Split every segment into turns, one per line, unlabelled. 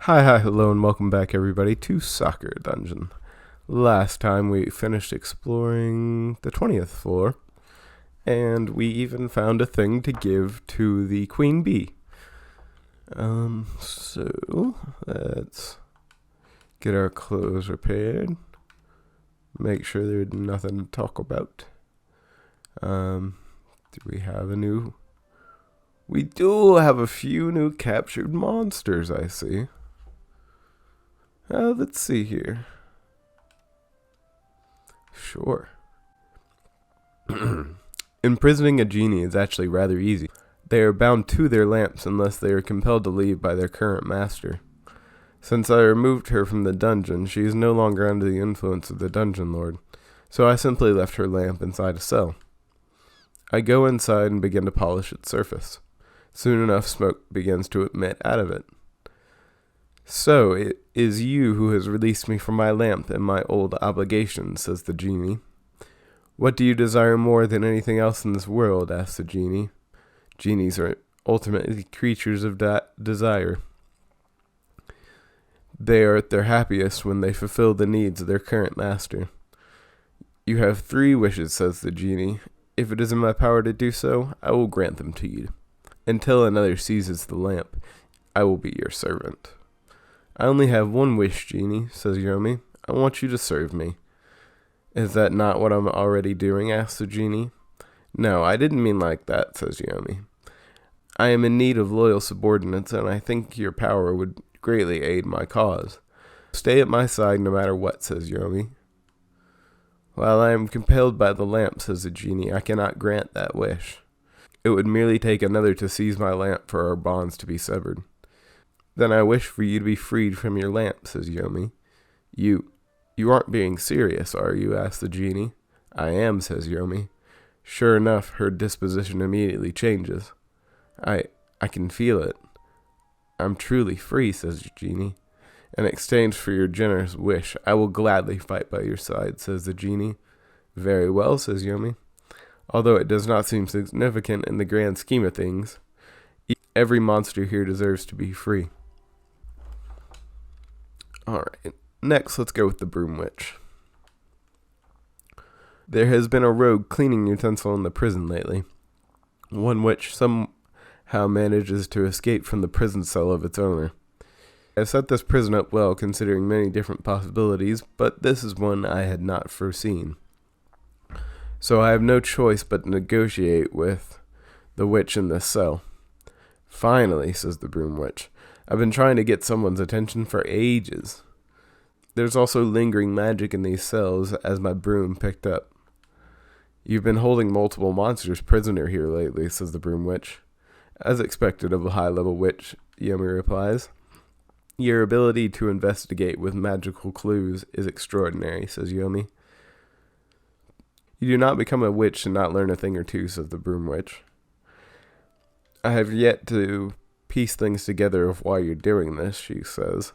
Hi, hello, and welcome back, everybody, to Sakura Dungeon. Last time we finished exploring the 20th floor, and we even found a thing to give to the Queen Bee. So let's get our clothes repaired. Make sure there's nothing to talk about. Do we have a new... We do have a few new captured monsters, I see. Let's see here. Sure. Imprisoning a genie is actually rather easy. They are bound to their lamps unless they are compelled to leave by their current master. Since I removed her from the dungeon, she is no longer under the influence of the dungeon lord, so I simply left her lamp inside a cell. I go inside and begin to polish its surface. Soon enough, smoke begins to emit out of it. So, it is you who has released me from my lamp and my old obligations, says the genie. What do you desire more than anything else in this world, asks the genie. Genies are ultimately creatures of desire. They are at their happiest when they fulfill the needs of their current master. You have 3 wishes, says the genie. If it is in my power to do so, I will grant them to you. Until another seizes the lamp, I will be your servant. I only have 1 wish, Genie, says Yomi. I want you to serve me. Is that not what I'm already doing, asks the genie. No, I didn't mean like that, says Yomi. I am in need of loyal subordinates, and I think your power would greatly aid my cause. Stay at my side no matter what, says Yomi. While I am compelled by the lamp, says the genie, I cannot grant that wish. It would merely take another to seize my lamp for our bonds to be severed. Then I wish for you to be freed from your lamp, says Yomi. You aren't being serious, are you? Asks the genie. I am, says Yomi. Sure enough, her disposition immediately changes. I can feel it. I'm truly free, says the genie. In exchange for your generous wish, I will gladly fight by your side, says the genie. Very well, says Yomi. Although it does not seem significant in the grand scheme of things, every monster here deserves to be free. Alright, next let's go with the Broom Witch. There has been a rogue cleaning utensil in the prison lately, one which somehow manages to escape from the prison cell of its owner. I've set this prison up well considering many different possibilities, but this is one I had not foreseen. So I have no choice but to negotiate with the witch in this cell. Finally, says the Broom Witch. I've been trying to get someone's attention for ages. There's also lingering magic in these cells, as my broom picked up. You've been holding multiple monsters prisoner here lately, says the Broom Witch. As expected of a high-level witch, Yomi replies. Your ability to investigate with magical clues is extraordinary, says Yomi. You do not become a witch and not learn a thing or two, says the Broom Witch. I have yet to piece things together of why you're doing this, she says.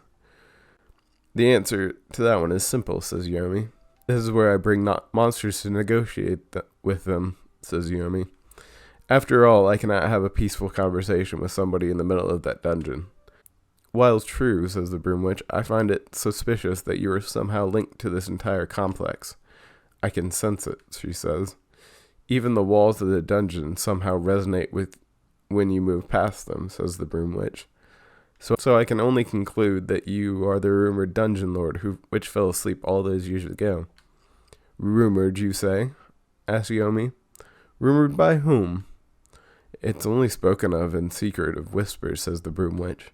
The answer to that one is simple, says Yomi. This is where I bring monsters to negotiate with them, says Yomi. After all, I cannot have a peaceful conversation with somebody in the middle of that dungeon. While true, says the Broom Witch, I find it suspicious that you are somehow linked to this entire complex. I can sense it, she says. Even the walls of the dungeon somehow resonate with when you move past them, says the Broom Witch. So I can only conclude that you are the rumored dungeon lord which fell asleep all those years ago. Rumored, you say? Asked Yomi. Rumored by whom? It's only spoken of in secret of whispers, says the Broom Witch.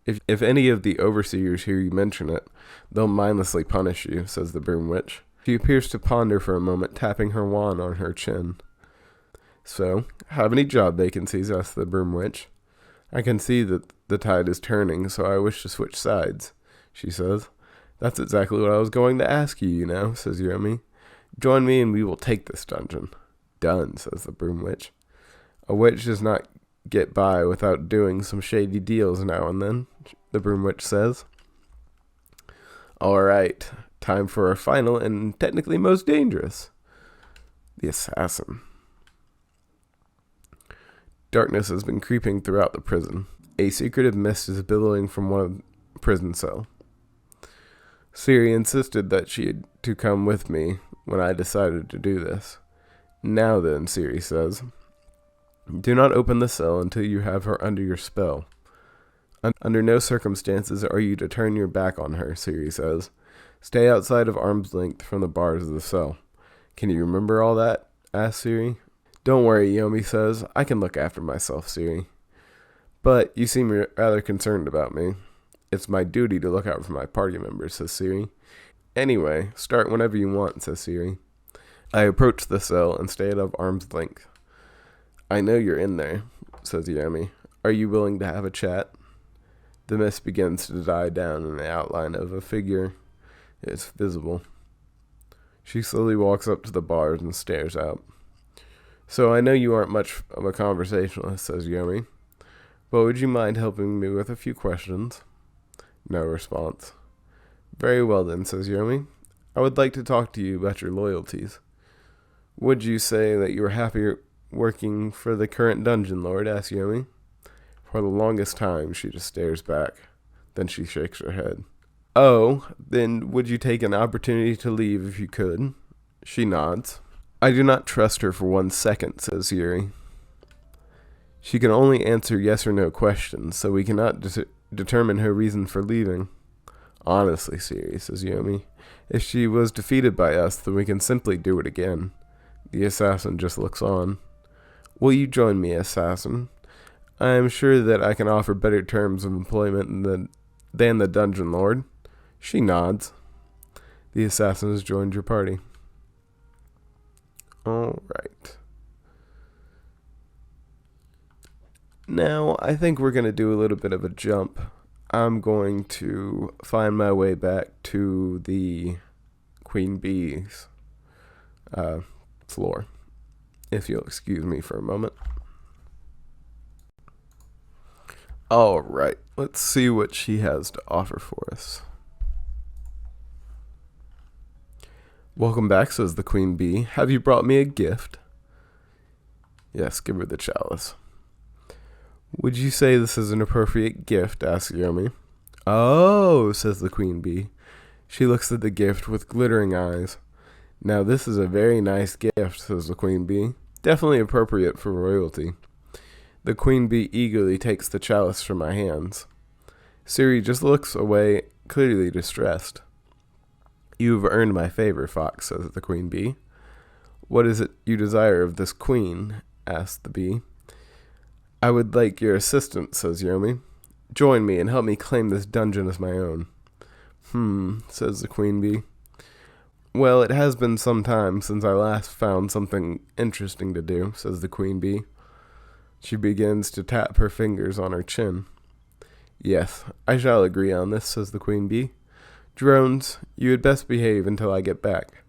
If any of the overseers hear you mention it, they'll mindlessly punish you, says the Broom Witch. She appears to ponder for a moment, tapping her wand on her chin. So, have any job vacancies, asked the Broom Witch. I can see that the tide is turning, so I wish to switch sides, she says. That's exactly what I was going to ask you, says Yomi. Join me and we will take this dungeon. Done, says the Broom Witch. A witch does not get by without doing some shady deals now and then, the Broom Witch says. Alright, time for our final and technically most dangerous. The assassin. Darkness has been creeping throughout the prison. A secretive mist is billowing from one of prison cell. Siri insisted that she had to come with me when I decided to do this. Now then, Siri says, do not open the cell until you have her under your spell. Under no circumstances are you to turn your back on her, Siri says. Stay outside of arm's length from the bars of the cell. Can you remember all that? Asks Siri. Don't worry, Yomi says. I can look after myself, Siri. But you seem rather concerned about me. It's my duty to look out for my party members, says Siri. Anyway, start whenever you want, says Siri. I approach the cell and stay at arm's length. I know you're in there, says Yomi. Are you willing to have a chat? The mist begins to die down and the outline of a figure is visible. She slowly walks up to the bars and stares out. So I know you aren't much of a conversationalist, says Yomi. But would you mind helping me with a few questions? No response. Very well then, says Yomi. I would like to talk to you about your loyalties. Would you say that you are happy working for the current dungeon lord? Asks Yomi. For the longest time, she just stares back. Then she shakes her head. Oh, then would you take an opportunity to leave if you could? She nods. I do not trust her for 1 second, says Yuri. She can only answer yes or no questions, so we cannot determine her reason for leaving. Honestly, Siri, says Yomi, if she was defeated by us, then we can simply do it again. The assassin just looks on. Will you join me, assassin? I am sure that I can offer better terms of employment than the dungeon lord. She nods. The assassin has joined your party. All right. Now, I think we're going to do a little bit of a jump. I'm going to find my way back to the Queen Bee's floor, if you'll excuse me for a moment. All right, let's see what she has to offer for us. Welcome back, says the Queen Bee. Have you brought me a gift? Yes, give her the chalice. Would you say this is an appropriate gift? Asks Yomi. Oh, says the Queen Bee. She looks at the gift with glittering eyes. Now this is a very nice gift, says the Queen Bee. Definitely appropriate for royalty. The Queen Bee eagerly takes the chalice from my hands. Siri just looks away, clearly distressed. You have earned my favor, Fox, says the Queen Bee. What is it you desire of this queen? Asked the bee. I would like your assistance, says Yomi. Join me and help me claim this dungeon as my own. Says the Queen Bee. Well, it has been some time since I last found something interesting to do, says the Queen Bee. She begins to tap her fingers on her chin. Yes, I shall agree on this, says the Queen Bee. Drones, you had best behave until I get back.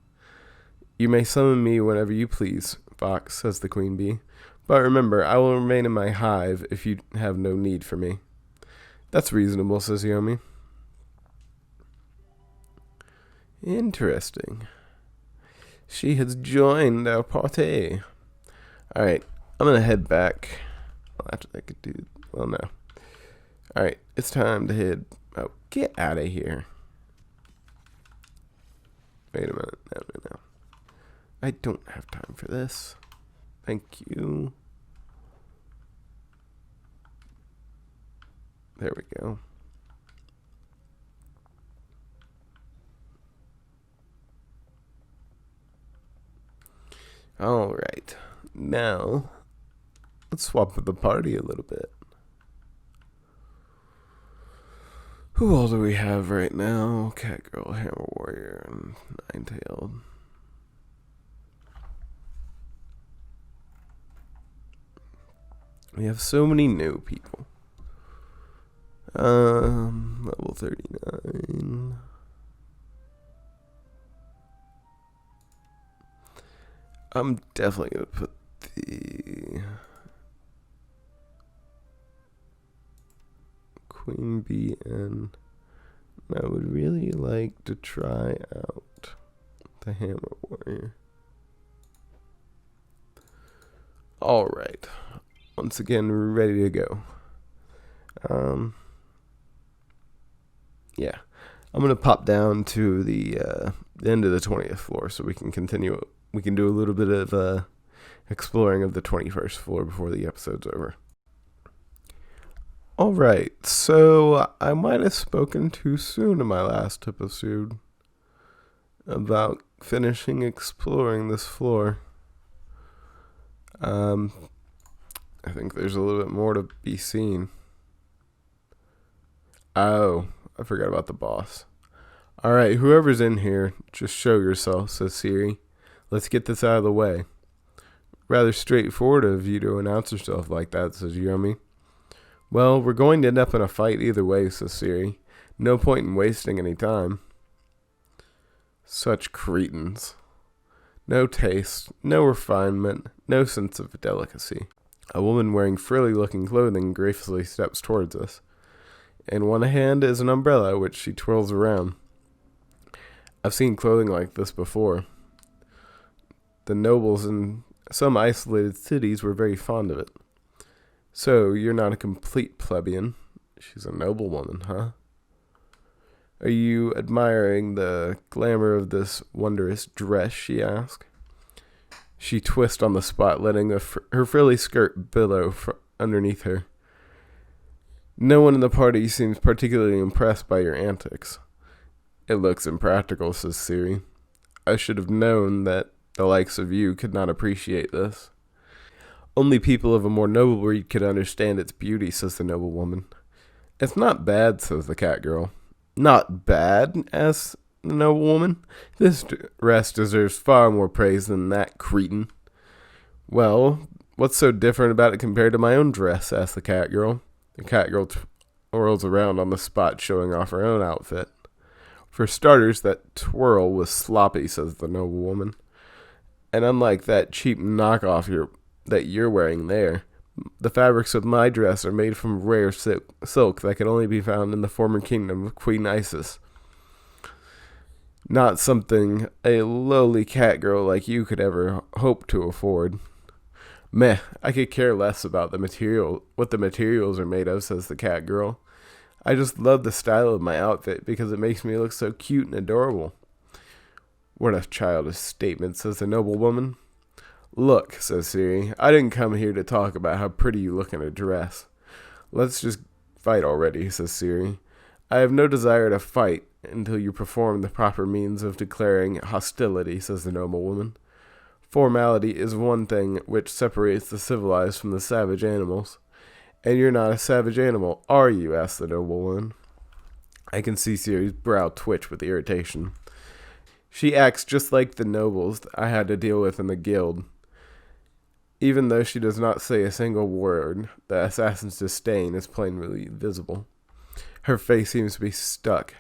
You may summon me whenever you please, Fox, says the Queen Bee. But remember, I will remain in my hive if you have no need for me. That's reasonable, says Yomi. Interesting. She has joined our party. Alright, I'm going to head back. Well, actually, I could do... Well, no. Alright, it's time to head... Oh, get out of here. Wait a minute. No. I don't have time for this. Thank you. There we go. All right. Now, let's swap with the party a little bit. Who all do we have right now? Catgirl, Hammer Warrior, and Nine-Tailed. We have so many new people. Level 39. I'm definitely going to put the Queen Bee in. I would really like to try out the Hammer Warrior. Alright. Once again, we're ready to go. Yeah. I'm going to pop down to the end of the 20th floor so we can continue. We can do a little bit of exploring of the 21st floor before the episode's over. Alright, so I might have spoken too soon in my last episode about finishing exploring this floor. I think there's a little bit more to be seen. Oh, I forgot about the boss. Alright, whoever's in here, just show yourself, says Siri. Let's get this out of the way. Rather straightforward of you to announce yourself like that, says Yomi. Well, we're going to end up in a fight either way, says Siri. No point in wasting any time. Such cretins. No taste, no refinement, no sense of delicacy. A woman wearing frilly-looking clothing gracefully steps towards us. In one hand is an umbrella, which she twirls around. I've seen clothing like this before. The nobles in some isolated cities were very fond of it. So, you're not a complete plebeian. She's a noblewoman, huh? Are you admiring the glamour of this wondrous dress, she asked. She twists on the spot, letting her frilly skirt billow underneath her. No one in the party seems particularly impressed by your antics. It looks impractical, says Siri. I should have known that the likes of you could not appreciate this. Only people of a more noble breed could understand its beauty, says the noblewoman. It's not bad, says the cat girl. Not bad, asks the noblewoman. This dress deserves far more praise than that cretin. Well, what's so different about it compared to my own dress, asks the cat girl. The cat girl twirls around on the spot, showing off her own outfit. For starters, that twirl was sloppy, says the noblewoman. And unlike that cheap knockoff that you're wearing there, the fabrics of my dress are made from rare silk that could only be found in the former kingdom of Queen Isis. Not something a lowly cat girl like you could ever hope to afford. Meh, I could care less about what the materials are made of, says the cat girl. I just love the style of my outfit because it makes me look so cute and adorable. What a childish statement, says the noblewoman. Look, says Siri, I didn't come here to talk about how pretty you look in a dress. Let's just fight already, says Siri. I have no desire to fight until you perform the proper means of declaring hostility, says the noblewoman. Formality is one thing which separates the civilized from the savage animals. And you're not a savage animal, are you? Asked the noblewoman. I can see Siri's brow twitch with irritation. She acts just like the nobles I had to deal with in the guild. Even though she does not say a single word, the assassin's disdain is plainly visible. Her face seems to be stuck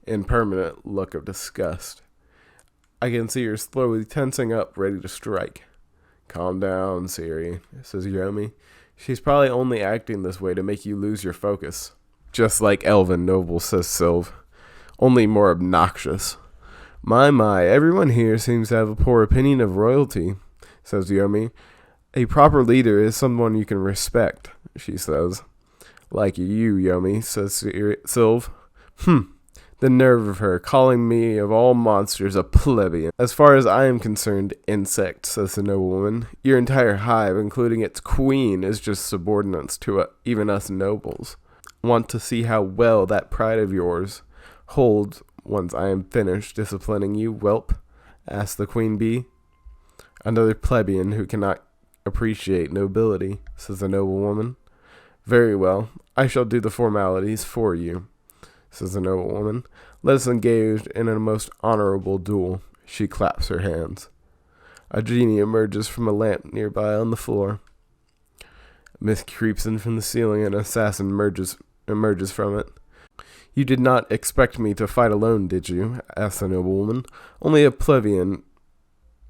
in permanent look of disgust. I can see her slowly tensing up, ready to strike. Calm down, Siri, says Yomi. She's probably only acting this way to make you lose your focus. Just like elven nobles, says Sylve. Only more obnoxious. My, everyone here seems to have a poor opinion of royalty, says Yomi. A proper leader is someone you can respect, she says. Like you, Yomi, says Sylve. The nerve of her, calling me of all monsters a plebeian. As far as I am concerned, insect, says the noblewoman. Your entire hive, including its queen, is just subordinates to even us nobles. Want to see how well that pride of yours holds once I am finished disciplining you, whelp? Asked the queen bee. Another plebeian who cannot appreciate nobility, says the noblewoman. Very well, I shall do the formalities for you, says the noblewoman. Let us engage in a most honorable duel. She claps her hands. A genie emerges from a lamp nearby on the floor. A mist creeps in from the ceiling and an assassin emerges from it. You did not expect me to fight alone, did you? Asked the noblewoman. Only a plebeian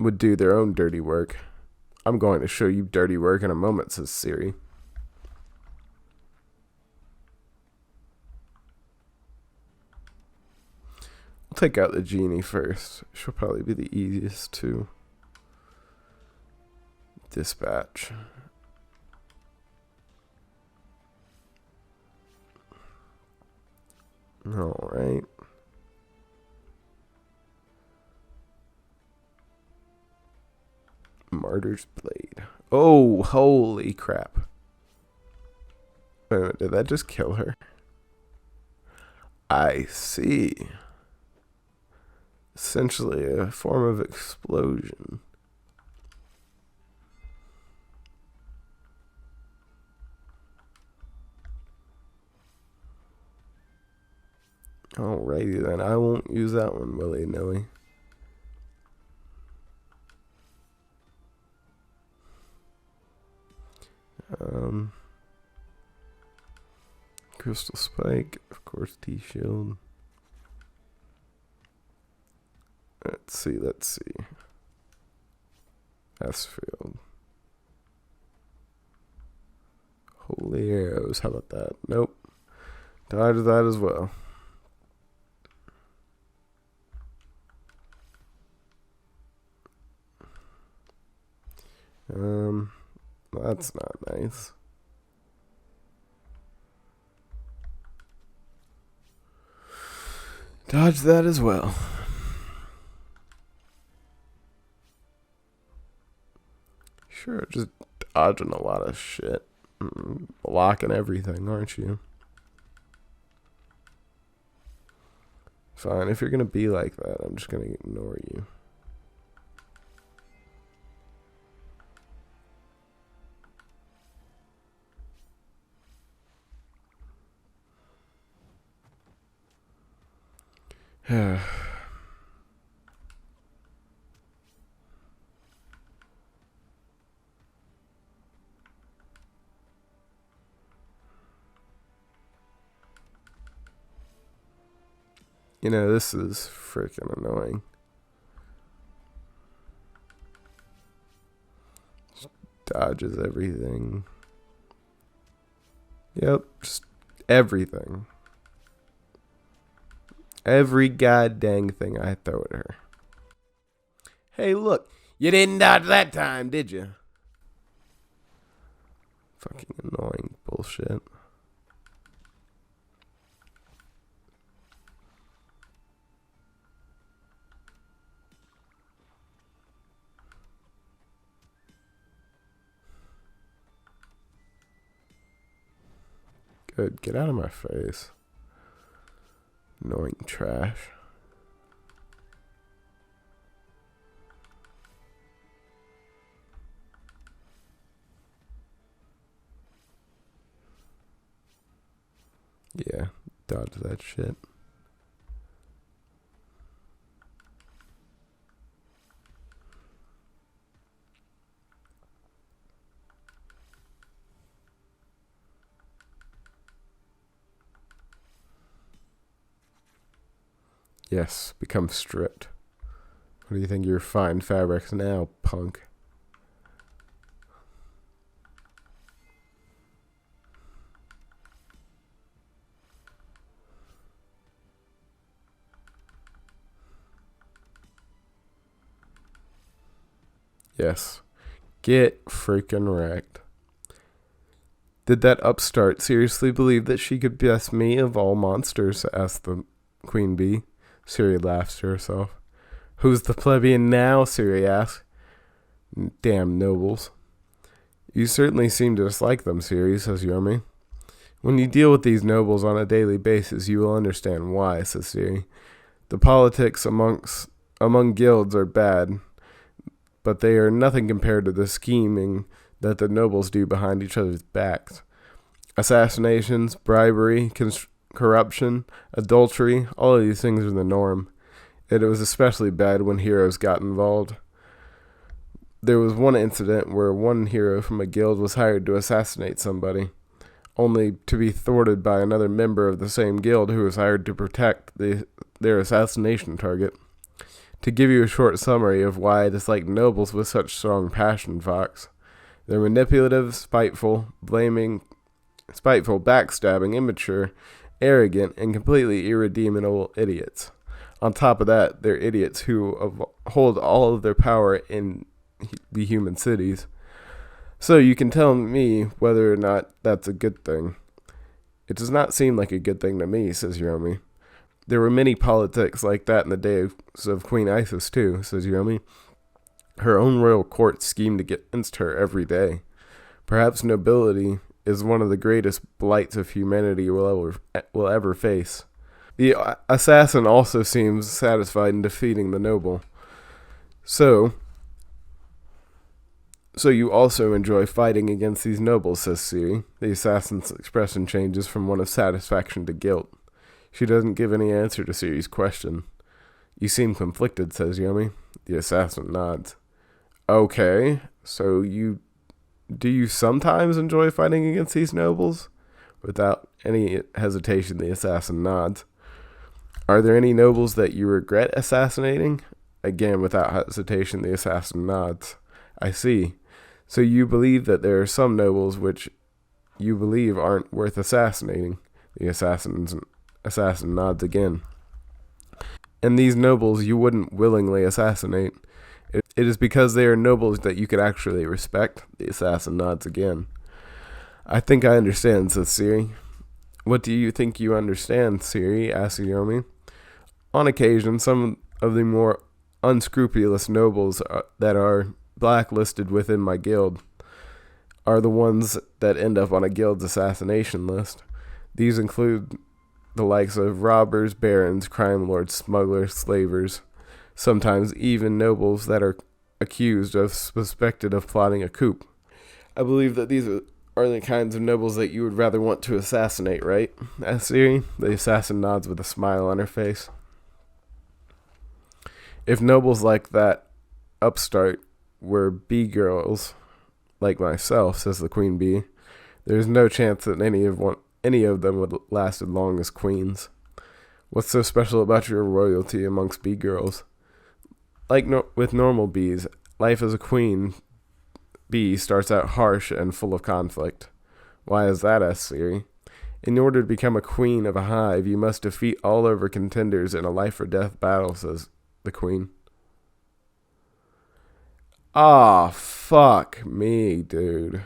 would do their own dirty work. I'm going to show you dirty work in a moment, says Siri. We'll take out the genie first. She'll probably be the easiest to dispatch. Alright. Martyr's Blade. Oh, holy crap. Wait a minute, did that just kill her? I see. Essentially a form of explosion. Alrighty then, I won't use that one willy-nilly. Crystal Spike, of course, T-Shield. Let's see. S-Field. Holy Arrows, how about that? Nope. Dodge that as well. That's not nice. Dodge that as well. Sure, just dodging a lot of shit. Blocking everything, aren't you? Fine, if you're gonna be like that, I'm just gonna ignore you. You know, this is freaking annoying. Just dodges everything. Yep, just everything. Every goddamn thing I throw at her. Hey, look, you didn't dodge that time, did you? Fucking annoying bullshit. Good, get out of my face. Annoying trash. Yeah, dodge that shit. Yes, become stripped. What do you think? You're fine fabrics now, punk. Yes. Get freaking wrecked. Did that upstart seriously believe that she could best me of all monsters? Asked the queen bee. Siri laughs to herself. Who's the plebeian now? Siri asks. Damn nobles. You certainly seem to dislike them, Siri, says Yomi. When you deal with these nobles on a daily basis, you will understand why, says Siri. The politics among guilds are bad, but they are nothing compared to the scheming that the nobles do behind each other's backs. Assassinations, bribery, corruption, adultery, all of these things are the norm. And it was especially bad when heroes got involved. There was one incident where one hero from a guild was hired to assassinate somebody, only to be thwarted by another member of the same guild who was hired to protect their assassination target. To give you a short summary of why I dislike nobles with such strong passion, Fox. They're manipulative, spiteful, backstabbing, immature, arrogant, and completely irredeemable idiots. On top of that, they're idiots who hold all of their power in the human cities. So you can tell me whether or not that's a good thing. It does not seem like a good thing to me, says Yomi. There were many politics like that in the days of Queen Isis too, says Yomi. Her own royal court schemed against her every day. Perhaps nobility is one of the greatest blights of humanity will ever face. The assassin also seems satisfied in defeating the noble. So you also enjoy fighting against these nobles, says Siri. The assassin's expression changes from one of satisfaction to guilt. She doesn't give any answer to Siri's question. You seem conflicted, says Yomi. The assassin nods. Okay, so do you sometimes enjoy fighting against these nobles? Without any hesitation, the assassin nods. Are there any nobles that you regret assassinating? Again, without hesitation, the assassin nods. I see. So you believe that there are some nobles which you believe aren't worth assassinating? The assassin nods again. And these nobles you wouldn't willingly assassinate. It is because they are nobles that you could actually respect. The assassin nods again. I think I understand, says Siri. What do you think you understand, Siri? Asks Yomi. On occasion, some of the more unscrupulous nobles that are blacklisted within my guild are the ones that end up on a guild's assassination list. These include the likes of robbers, barons, crime lords, smugglers, slavers, sometimes even nobles that are accused of suspected of plotting a coup. I believe that these are the kinds of nobles that you would rather want to assassinate, right? Asked Siri. The assassin nods with a smile on her face. If nobles like that upstart were bee girls like myself, says the queen bee, there's no chance that any of them would last as long as queens. What's so special about your royalty amongst bee girls? Like with normal bees, life as a queen bee starts out harsh and full of conflict. Why is that, asked Siri. In order to become a queen of a hive, you must defeat all other contenders in a life or death battle, says the queen. Ah, fuck me, dude.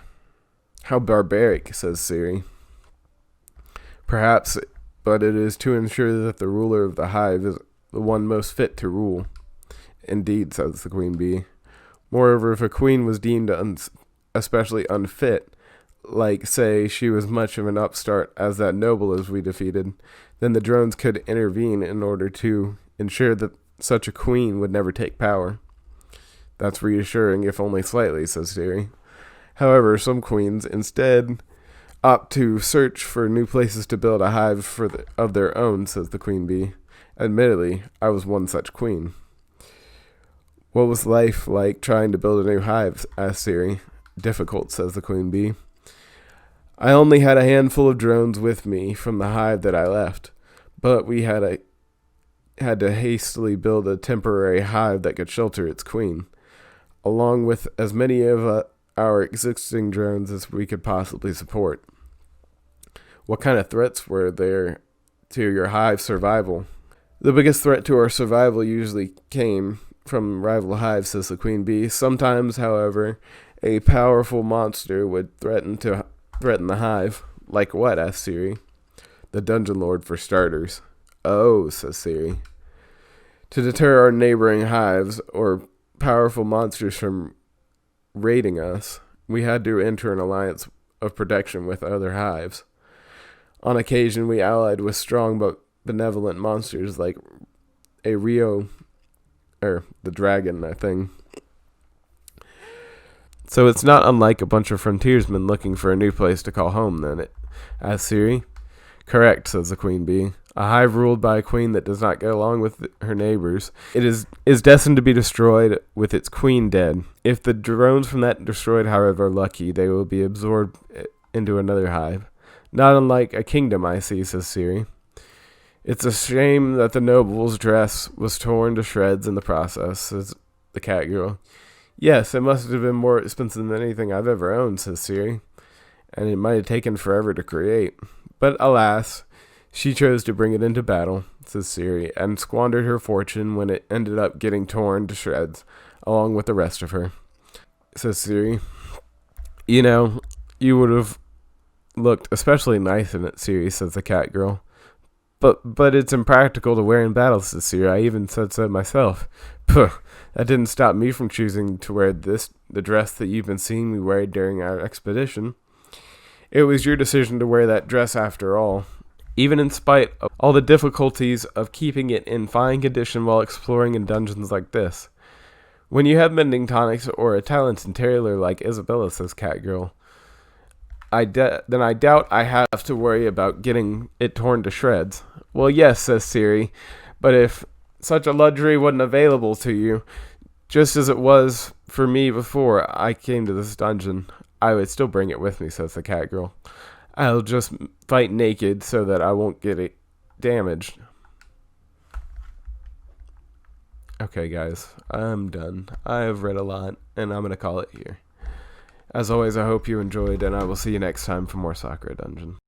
How barbaric, says Siri. Perhaps, but it is to ensure that the ruler of the hive is the one most fit to rule. Indeed, says the queen bee. Moreover, if a queen was deemed especially unfit, like, say, she was much of an upstart as that noble as we defeated, then the drones could intervene in order to ensure that such a queen would never take power. That's reassuring, if only slightly, says Siri. However, some queens instead opt to search for new places to build a hive of their own, says the queen bee. Admittedly, I was one such queen. What was life like trying to build a new hive? Asked Siri. Difficult, says the queen bee. I only had a handful of drones with me from the hive that I left, but we had to hastily build a temporary hive that could shelter its queen, along with as many of our existing drones as we could possibly support. What kind of threats were there to your hive survival? The biggest threat to our survival usually came from rival hives, says the queen bee. Sometimes, however, a powerful monster would threaten the hive. Like what? Asked Siri. The dungeon lord, for starters. Oh, says Siri. To deter our neighboring hives or powerful monsters from raiding us, we had to enter an alliance of protection with other hives. On occasion, we allied with strong but benevolent monsters like the dragon, I think. So it's not unlike a bunch of frontiersmen looking for a new place to call home, then, asked Siri. Correct, says the queen bee. A hive ruled by a queen that does not get along with her neighbors. It is destined to be destroyed with its queen dead. If the drones from that destroyed, however, are lucky, they will be absorbed into another hive. Not unlike a kingdom, I see, says Siri. It's a shame that the noble's dress was torn to shreds in the process, says the cat girl. Yes, it must have been more expensive than anything I've ever owned, says Siri, and it might have taken forever to create. But alas, she chose to bring it into battle, says Siri, and squandered her fortune when it ended up getting torn to shreds, along with the rest of her. Says Siri. You know, you would have looked especially nice in it, Siri, says the cat girl. But it's impractical to wear in battle, Sincere. I even said so myself. Puh, that didn't stop me from choosing to wear the dress that you've been seeing me wear during our expedition. It was your decision to wear that dress after all, even in spite of all the difficulties of keeping it in fine condition while exploring in dungeons like this. When you have mending tonics or a talented tailor like Isabella, says Catgirl, then I doubt I have to worry about getting it torn to shreds. Well, yes, says Siri, but if such a luxury wasn't available to you, just as it was for me before I came to this dungeon, I would still bring it with me, says the Catgirl. I'll just fight naked so that I won't get it damaged. Okay, guys, I'm done. I have read a lot, and I'm going to call it here. As always, I hope you enjoyed, and I will see you next time for more Sakura Dungeon.